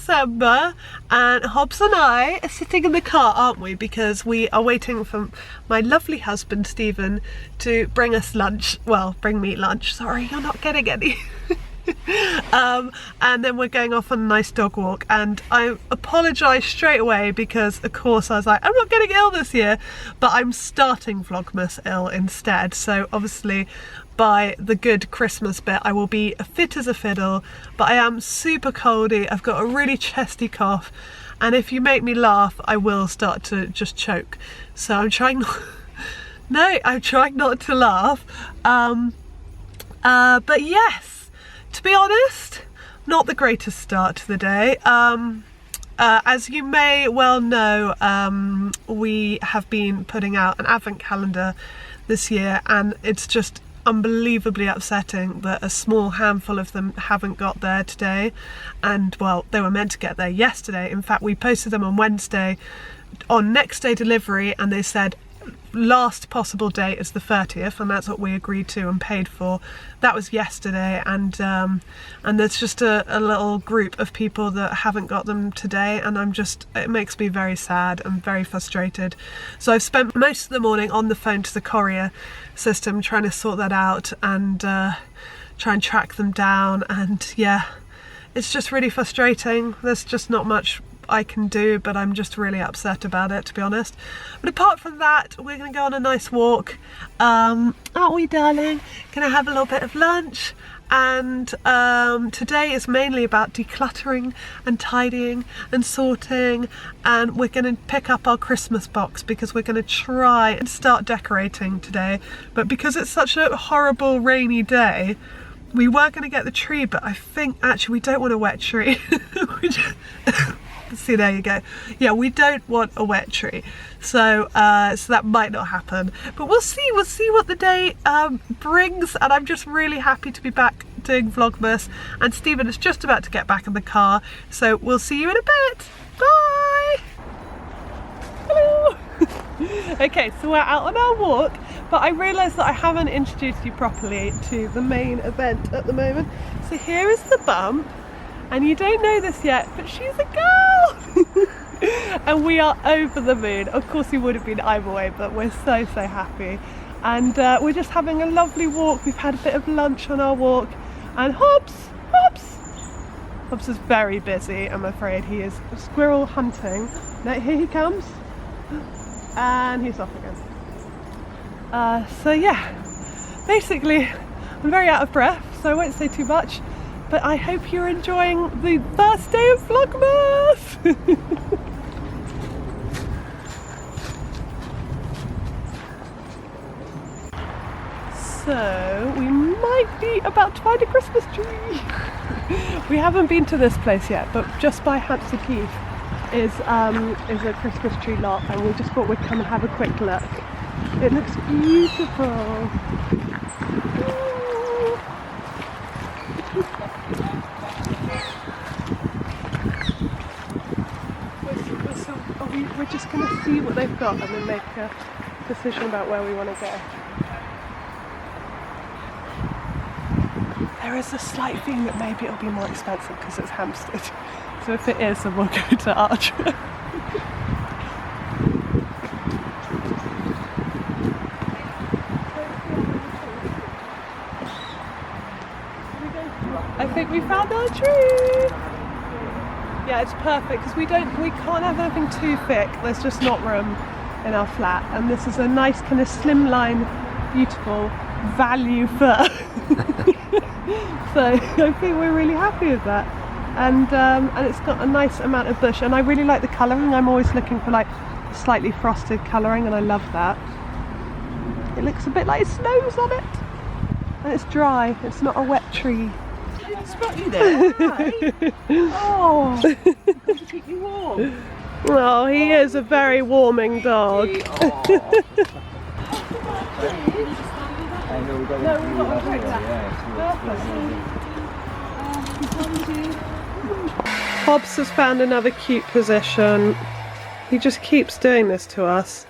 December and Hobbs and I are sitting in the car, aren't we? Because we are waiting for my lovely husband Stephen to bring us lunch. Well, bring me lunch. Sorry, you're not getting any. And then we're going off on a nice dog walk, and I apologise straight away because of course I was like, I'm not getting ill this year, but I'm starting Vlogmas ill instead. So obviously by the good Christmas bit I will be fit as a fiddle, but I am super coldy. I've got a really chesty cough, and if you make me laugh I will start to just choke. So I'm trying not no, I'm trying not to laugh. But yes, to be honest, not the greatest start to the day. As you may well know, we have been putting out an advent calendar this year, and it's just unbelievably upsetting that a small handful of them haven't got there today. And well, they were meant to get there yesterday. In fact, we posted them on Wednesday on next day delivery, and they said last possible date is the 30th, and that's what we agreed to and paid for. That was yesterday, and there's just a little group of people that haven't got them today, and it makes me very sad and very frustrated. So I've spent most of the morning on the phone to the courier system trying to sort that out and try and track them down, and yeah, it's just really frustrating. There's just not much I can do, but I'm just really upset about it, to be honest. But apart from that, we're gonna go on a nice walk, aren't we, darling? Gonna have a little bit of lunch, and today is mainly about decluttering and tidying and sorting, and we're gonna pick up our Christmas box because we're gonna try and start decorating today. But because it's such a horrible rainy day, we were gonna get the tree, but I think actually we don't want a wet tree. See, there you go. Yeah, we don't want a wet tree, so so that might not happen, but we'll see what the day brings. And I'm just really happy to be back doing Vlogmas, and Stephen is just about to get back in the car, so we'll see you in a bit. Bye. Hello. Okay, so we're out on our walk, but I realised that I haven't introduced you properly to the main event at the moment. So here is the bump. And you don't know this yet, but she's a girl! And we are over the moon. Of course we would have been either way, but we're so happy. And we're just having a lovely walk. We've had a bit of lunch on our walk. And Hobbs is very busy, I'm afraid. He is squirrel hunting. Now, here he comes. And he's off again. So yeah, basically I'm very out of breath, so I won't say too much. But I hope you're enjoying the first day of Vlogmas! So, we might be about to find a Christmas tree! We haven't been to this place yet, but just by Hampstead Heath is a Christmas tree lot, and we just thought we'd come and have a quick look. It looks beautiful! We're just going to see what they've got and then make a decision about where we want to go. There is a slight feeling that maybe it'll be more expensive because it's Hampstead. So if it is, then we'll go to Archer. I think we found our tree! Yeah, it's perfect because we can't have anything too thick. There's just not room in our flat, and this is a nice kind of slimline, beautiful value fir. So I think we're really happy with that, and it's got a nice amount of bush, and I really like the colouring. I'm always looking for like slightly frosted colouring, and I love that. It looks a bit like it snows on it, and it's dry. It's not a wet tree. Spot you there. Right. Oh, to keep you warm. Oh, he is a very warming dog. Hobbs has found another cute position. He just keeps doing this to us.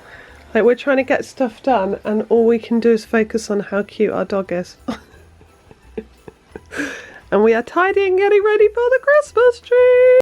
Like, we're trying to get stuff done and all we can do is focus on how cute our dog is. And we are tidying, getting ready for the Christmas tree.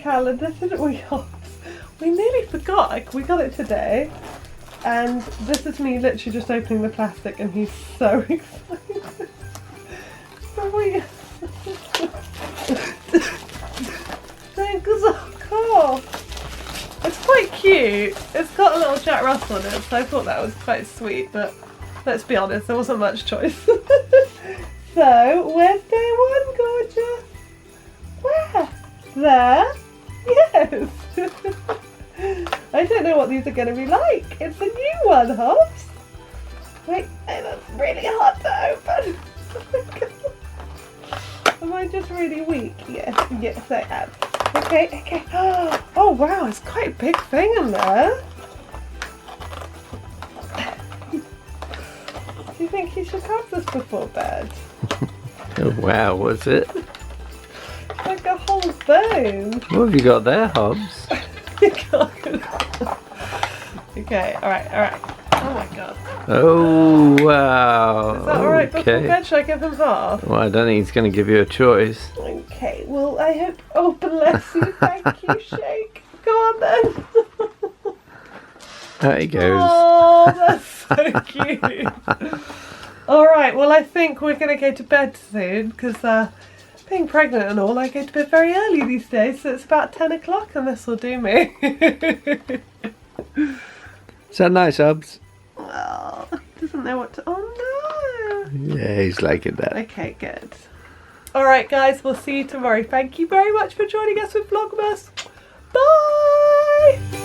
calendar, didn't we, Hobbs? We nearly forgot. Like, we got it today. And this is me literally just opening the plastic and he's so excited. So we... It's quite cute. It's got a little Jack Russell in it, so I thought that was quite sweet, but let's be honest, there wasn't much choice. So, where's day one, gorgeous? Where? There? Yes! I don't know what these are going to be like. It's a new one, Hobbs. Wait, that's really hard to open. Am I just really weak? Yes, yes I am. Okay, okay. Oh wow, it's quite a big thing in there. Do you think you should have this before bed? Oh wow, what's it? It's like a whole bone. What have you got there, Hobbs? Okay, alright. Oh my god. Oh wow. Is that alright before bed? Should I give him half? Well, I don't think he's going to give you a choice. Okay, well I hope... Oh bless you, thank you, Shake. Go on then. There he goes. Oh, that's so cute. Alright, well I think we're going to go to bed soon because being pregnant and all, I go to bed very early these days, so it's about 10 o'clock and this will do me. Is that nice, Hobbs? Well, doesn't know what to... Oh no! Yeah, he's liking that. Okay, good. Alright guys, we'll see you tomorrow. Thank you very much for joining us with Vlogmas. Bye!